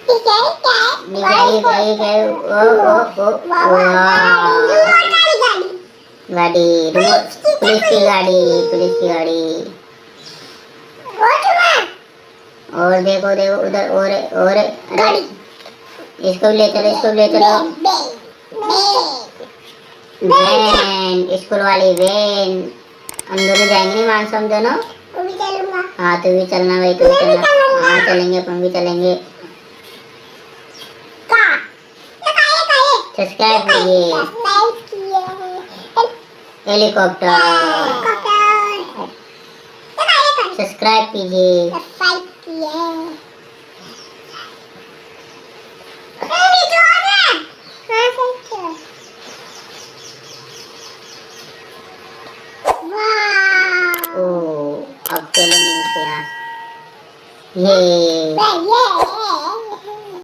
गाड़ी गाड़ी गाड़ी ओ वाह गाड़ी पुलिस की गाड़ी पुलिस की गाड़ी और देखो देखो उधर और अरे इसको ले चलो वैन स्कूल वाली वैन हम दोनों जाएंगे नहीं मानस हम दोनों हाँ तू भी चलना भाई तू भी चलना हाँ चलेंगे अपन भी चलेंगे सब्सक्राइब कीजिए हेलीकॉप्टर सब्सक्राइब कीजिए